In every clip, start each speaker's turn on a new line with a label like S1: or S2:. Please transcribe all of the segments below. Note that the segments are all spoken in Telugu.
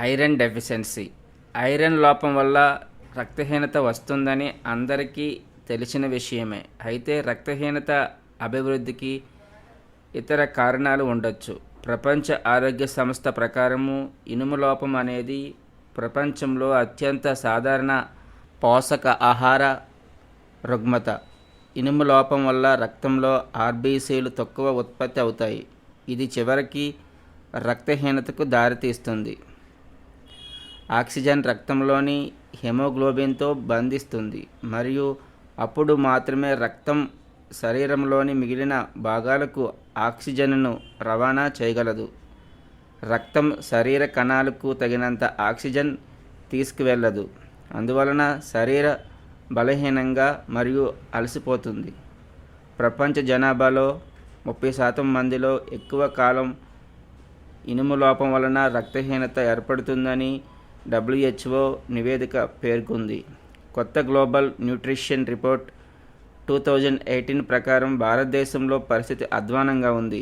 S1: Iron deficiency. ఐరన్ లోపం వల్ల రక్తహీనత వస్తుందని అందరికీ తెలిసిన విషయమే. అయితే రక్తహీనత అభివృద్ధికి ఇతర కారణాలు ఉండొచ్చు. ప్రపంచ ఆరోగ్య సంస్థ ప్రకారము ఇనుము లోపం అనేది ప్రపంచంలో అత్యంత సాధారణ పోషక ఆహార రుగ్మత. ఇనుము లోపం వల్ల రక్తంలో ఆర్బీసీలు తక్కువ ఉత్పత్తి అవుతాయి. ఇది చివరికి రక్తహీనతకు దారితీస్తుంది. ఆక్సిజన్ రక్తంలోని హెమోగ్లోబిన్తో బంధిస్తుంది మరియు అప్పుడు మాత్రమే రక్తం శరీరంలోని మిగిలిన భాగాలకు ఆక్సిజన్ను రవాణా చేయగలదు. రక్తం శరీర కణాలకు తగినంత ఆక్సిజన్ తీసుకువెళ్ళదు. అందువలన శరీర బలహీనంగా మరియు అలసిపోతుంది. ప్రపంచ జనాభాలో 30% మందిలో ఎక్కువ కాలం ఇనుము లోపం వలన రక్తహీనత ఏర్పడుతుందని WHO నివేదిక పేర్కొంది. కొత్త గ్లోబల్ న్యూట్రిషన్ రిపోర్ట్ 2018 ప్రకారం భారతదేశంలో పరిస్థితి అధ్వానంగా ఉంది.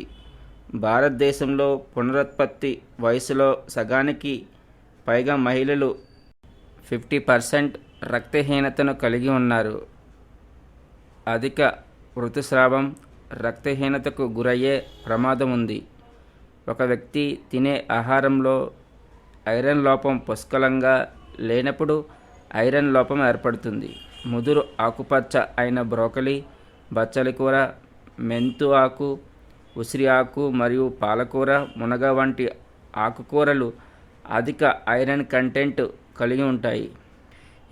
S1: భారతదేశంలో పునరుత్పత్తి వయసులో సగానికి పైగా మహిళలు 50% రక్తహీనతను కలిగి ఉన్నారు. అధిక ఋతుస్రావం రక్తహీనతకు గురయ్యే ప్రమాదం ఉంది. ఒక వ్యక్తి తినే ఆహారంలో ఐరన్ లోపం పుష్కలంగా లేనప్పుడు ఐరన్ లోపం ఏర్పడుతుంది. ముదురు ఆకుపచ్చ అయిన బ్రోకలీ, బచ్చలి కూర, మెంతు ఆకు, ఉసిరి ఆకు మరియు పాలకూర, మునగ వంటి ఆకుకూరలు అధిక ఐరన్ కంటెంట్ కలిగి ఉంటాయి.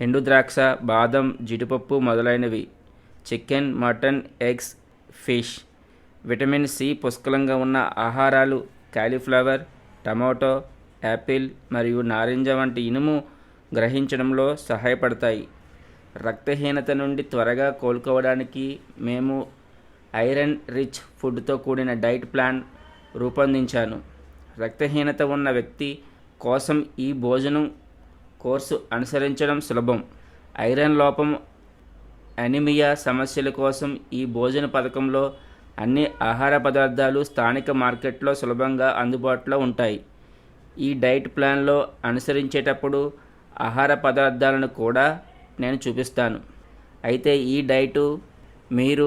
S1: ఎండు ద్రాక్ష, బాదం, జీడిపప్పు మొదలైనవి. Chicken, mutton, eggs, fish. Vitamin C పుష్కలంగా ఉన్న ఆహారాలు కాలీఫ్లవర్, టమాటో, యాపిల్ మరియు నారింజ వంటి ఇనుము గ్రహించడంలో సహాయపడతాయి. రక్తహీనత నుండి త్వరగా కోలుకోవడానికి మేము ఐరన్ రిచ్ ఫుడ్తో కూడిన డైట్ ప్లాన్ రూపొందించాను. రక్తహీనత ఉన్న వ్యక్తి కోసం ఈ భోజనం కోర్సు అనుసరించడం సులభం. ఐరన్ లోపం, అనీమియా సమస్యల కోసం ఈ భోజన పథకంలో అన్ని ఆహార పదార్థాలు స్థానిక మార్కెట్లో సులభంగా అందుబాటులో ఉంటాయి. ఈ డైట్ ప్లాన్లో అనుసరించేటప్పుడు ఆహార పదార్థాలను కూడా నేను చూపిస్తాను. అయితే ఈ డైటు మీరు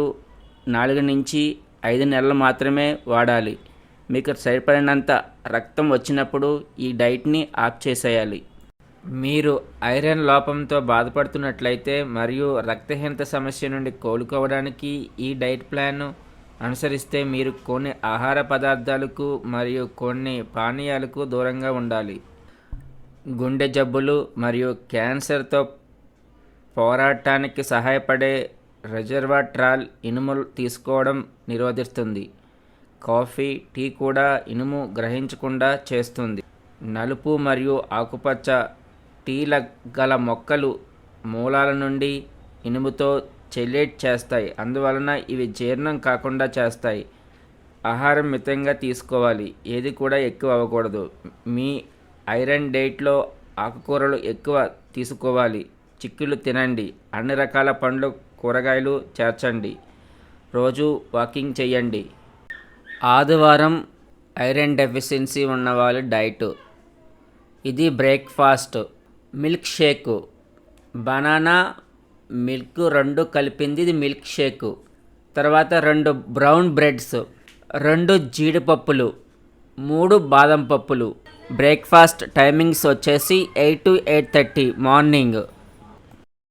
S1: 4 నుంచి 5 నెలలు మాత్రమే వాడాలి. మీకు సరిపడినంత రక్తం వచ్చినప్పుడు ఈ డైట్ని ఆఫ్ చేసేయాలి. మీరు ఐరన్ లోపంతో బాధపడుతున్నట్లయితే మరియు రక్తహీనత సమస్య నుండి కోలుకోవడానికి ఈ డైట్ ప్లాన్ను అనుసరిస్తే మీరు కొన్ని ఆహార పదార్థాలకు మరియు కొన్ని పానీయాలకు దూరంగా ఉండాలి. గుండె జబ్బులు మరియు క్యాన్సర్తో పోరాటానికి సహాయపడే రెజర్వాట్రాల్ ఇనుము తీసుకోవడం నిరోధిస్తుంది. కాఫీ, టీ కూడా ఇనుము గ్రహించకుండా చేస్తుంది. నలుపు మరియు ఆకుపచ్చ టీల గల మొక్కలు మూలాల నుండి ఇనుముతో చెలేట్ చేస్తాయి. అందువలన ఇవి జీర్ణం కాకుండా చేస్తాయి. ఆహారం మితంగా తీసుకోవాలి. ఏది కూడా ఎక్కువ అవ్వకూడదు. మీ ఐరన్ డైట్లో ఆకుకూరలు ఎక్కువ తీసుకోవాలి. చిక్కుళ్ళు తినండి. అన్ని రకాల పండ్లు, కూరగాయలు చేర్చండి. రోజు వాకింగ్ చేయండి. ఆదివారం ఐరన్ డెఫిషియన్సీ ఉన్నవాళ్ళు డైటు. ఇది బ్రేక్ఫాస్ట్. మిల్క్ షేకు, బనానా, మిల్క్ 2 కలిపింది ఇది మిల్క్ షేకు. తర్వాత 2 బ్రౌన్ బ్రెడ్స్, 2 జీడిపప్పులు, 3 బాదం పప్పులు. బ్రేక్ఫాస్ట్ టైమింగ్స్ వచ్చేసి 8 to 8:30 మార్నింగ్.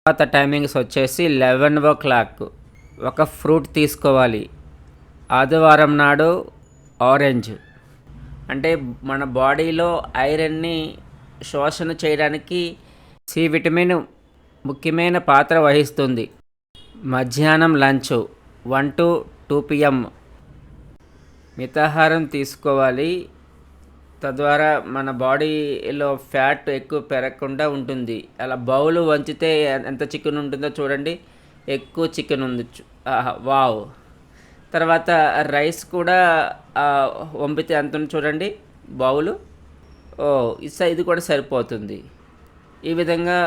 S1: తర్వాత టైమింగ్స్ వచ్చేసి 11 o'clock. ఒక ఫ్రూట్ తీసుకోవాలి. ఆదివారం నాడు ఆరెంజ్. అంటే మన బాడీలో ఐరన్ని శోషణ చేయడానికి సి విటమిన్ ముఖ్యమైన పాత్ర వహిస్తుంది. మధ్యాహ్నం లంచ్ 1 to 2 PM. మితాహారం తీసుకోవాలి. తద్వారా మన బాడీలో ఫ్యాట్ ఎక్కువ పెరగకుండా ఉంటుంది. అలా బౌలు వంచితే ఎంత చికెన్ ఉంటుందో చూడండి. ఎక్కువ చికెన్ ఉంది. వావ్. తర్వాత రైస్ కూడా వంపితే ఎంత ఉంది చూడండి బౌలు. ఇది కూడా సరిపోతుంది. ఈ విధంగా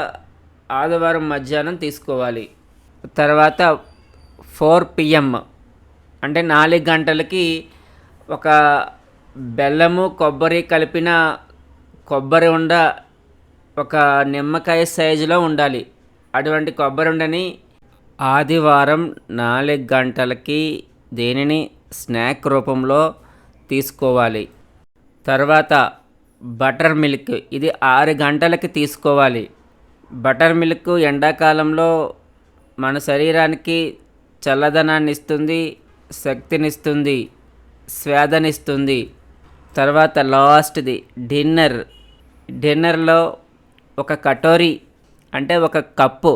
S1: ఆదివారం మధ్యాహ్నం తీసుకోవాలి. తర్వాత 4 PM అంటే 4 గంటలకి ఒక బెల్లము, కొబ్బరి కలిపిన కొబ్బరి ఉండ ఒక నిమ్మకాయ సైజులో ఉండాలి. అటువంటి కొబ్బరి ఉండని ఆదివారం 4 గంటలకి దేనిని స్నాక్ రూపంలో తీసుకోవాలి. తర్వాత బటర్ మిల్క్, ఇది 6 గంటలకి తీసుకోవాలి. బటర్ మిల్క్ ఎండాకాలంలో మన శరీరానికి చల్లదనాన్ని ఇస్తుంది, శక్తినిస్తుంది, స్వేదనిస్తుంది. తర్వాత లాస్ట్ది డిన్నర్లో ఒక కటోరీ అంటే ఒక కప్పు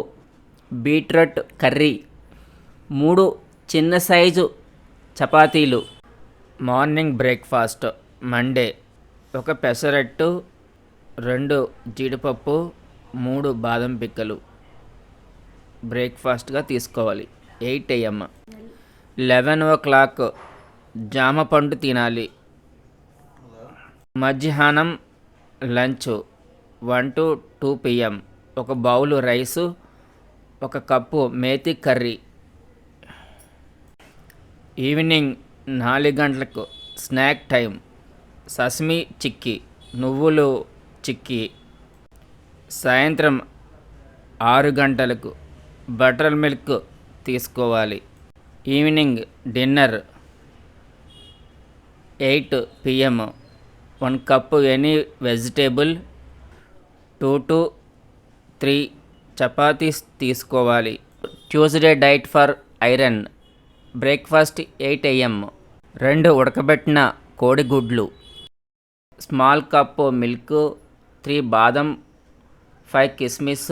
S1: బీట్రూట్ కర్రీ, 3 చిన్న సైజు చపాతీలు. మార్నింగ్ బ్రేక్ఫాస్ట్ మండే ఒక పెసరట్టు, 2 జీడిపప్పు, 3 బాదం పిక్కలు బ్రేక్ఫాస్ట్గా తీసుకోవాలి. 8 AM. 11 o'clock జామ పండు తినాలి. మధ్యాహ్నం లంచ్ 1 to 2 PM ఒక బౌలు రైసు, ఒక కప్పు మేతి కర్రీ. ఈవినింగ్ 4 గంటలకు స్నాక్ టైం, సస్మి చిక్కీ, నువ్వులు చిక్కీ. సాయంత్రం 6 గంటలకు బటర్ మిల్క్ తీసుకోవాలి. Evening dinner 8 PM 1 cup any vegetable, 2 to 3 chapatis తీసుకోవాలి. Tuesday diet for iron. Breakfast 8 AM 2 ఉడకబెట్టిన కోడిగుడ్లు, స్మాల్ కప్పు మిల్క్, 3 బాదం, 5 కిస్మిస్,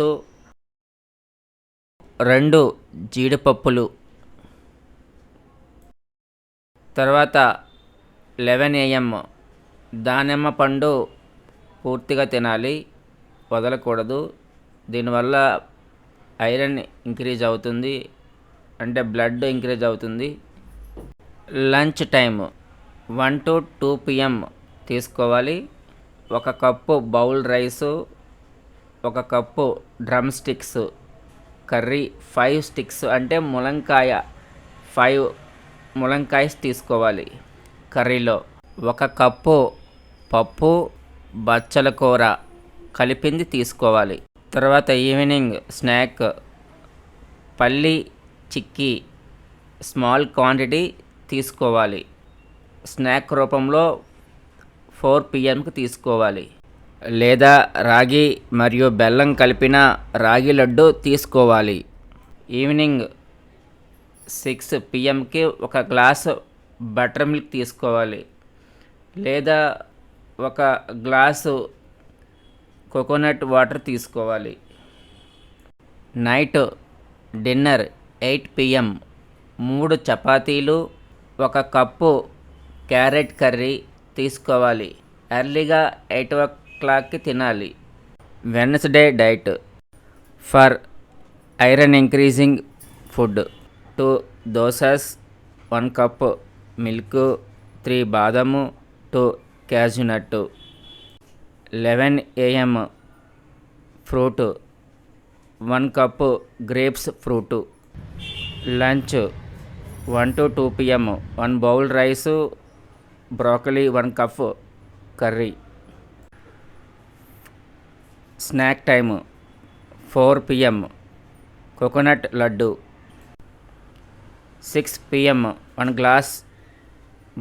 S1: 2 జీడిపప్పులు. తర్వాత 11 AM దానిమ్మ పండు పూర్తిగా తినాలి, వదలకూడదు. దీనివల్ల ఐరన్ ఇంక్రీజ్ అవుతుంది, అంటే బ్లడ్ ఇంక్రీజ్ అవుతుంది. లంచ్ టైం 1 to 2 PM తీసుకోవాలి. 1 cup bowl rice, 1 cup drum sticks curry, 5 sticks అంటే ములంకాయ, 5 ములంకాయస్ తీసుకోవాలి కర్రీలో. 1 కప్పు పప్పు, బచ్చల కూర కలిపింది తీసుకోవాలి. తర్వాత ఈవినింగ్ స్నాక్ పల్లి చిక్కీ, స్మాల్ క్వాంటిటీ తీసుకోవాలి. స్నాక్ రూపంలో 4 PMకి తీసుకోవాలి. లేదా రాగి మరియు బెల్లం కలిపిన రాగి లడ్డు తీసుకోవాలి. ఈవినింగ్ 6 PMకి 1 గ్లాసు బటర్ మిల్క్ తీసుకోవాలి. లేదా 1 గ్లాసు కోకోనట్ వాటర్ తీసుకోవాలి. నైట్ డిన్నర్ 8 PM 3 చపాతీలు, 1 కప్పు క్యారెట్ కర్రీ తీసుకోవాలి. ఎర్లీగా 8 o'clockకి తినాలి. Wednesday diet for iron increasing food, 2 dosas, 1 cup milk, 3 బాదము, 2 cashew nut. 11 AM fruit, 1 cup grapes fruit. Lunch 1 to 2 PM 1 bowl rice, broccoli, 1 cup curry. Snack time 4 PM coconut laddu. 6 PM 1 glass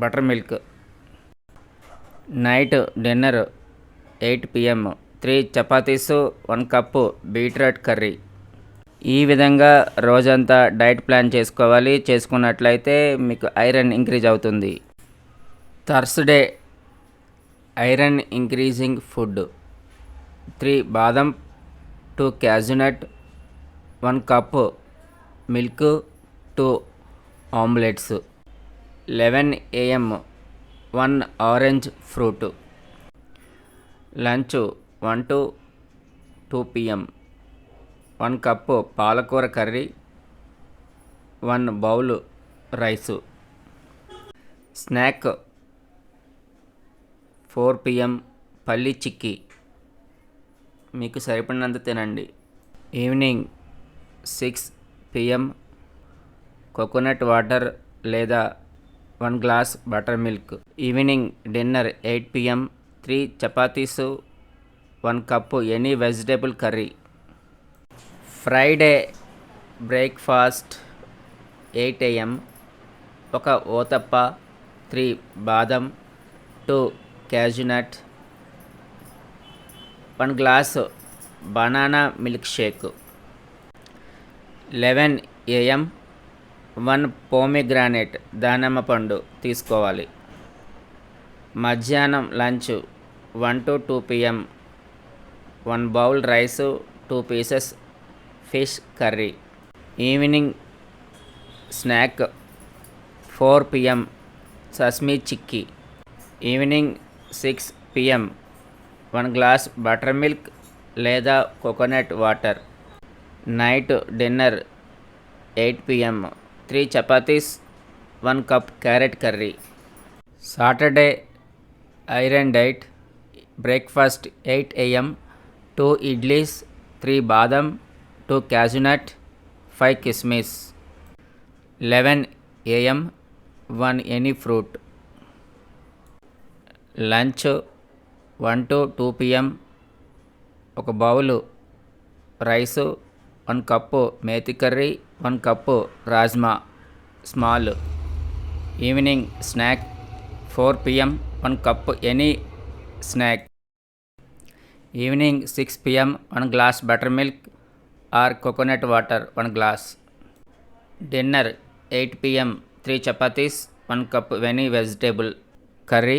S1: butter milk. Night dinner 8 PM 3 chapatis, 1 cup beetroot curry. ఈ విధంగా రోజంతా డైట్ ప్లాన్ చేసుకోవాలి. చేసుకున్నట్లయితే మీకు ఐరన్ ఇంక్రీజ్ అవుతుంది. థర్స్డే ఐరన్ ఇంక్రీజింగ్ ఫుడ్, 3 బాదం, 2 cashewnut, 1 cup milk, 2 omelettes. 11 AM 1 orange fruit. Lunch 1 to 2 PM 1 cup పాలకూర curry, 1 bowl rice. Snack 4 PM పల్లి చిక్కీ, మీకు సరిపడినంత తినండి. ఈవినింగ్ 6 PM కోకోనట్ వాటర్ లేదా 1 glass butter milk. Evening dinner 8 PM 3 chapatis, 1 cup any vegetable curry. Friday breakfast 8 a.m. ఒక ఓతప్ప, 3 బాదం, 2 cashew nut, 1 glass banana milk shake. 11 a.m. 1 pomegranate దానిమ్మ పండు తీసుకోవాలి. మధ్యాహ్నం lunch 1 to 2 p.m. 1 bowl rice, 2 pieces fish curry. Evening snack 4 p.m. Sesame chikki. Evening 6 p.m. 1 glass butter milk లేదా coconut water. Night dinner 8 p.m. 3 chapatis, 1 cup carrot curry. Saturday iron diet. Breakfast 8 a.m. 2 idlis, 3 బాదం, 2 క్యాజూ నట్, 5 కిస్మిస్. 11 a.m. 1 any fruit. Lunch 1 to 2 p.m. ఒక bowl rice, 1 cup methi curry, 1 cup rajma small. Evening snack 4 p.m. 1 cup any snack. Evening 6 p.m. 1 glass butter milk are coconut water 1 glass. Dinner 8 p.m. 3 chapatis, 1 cup any vegetable curry.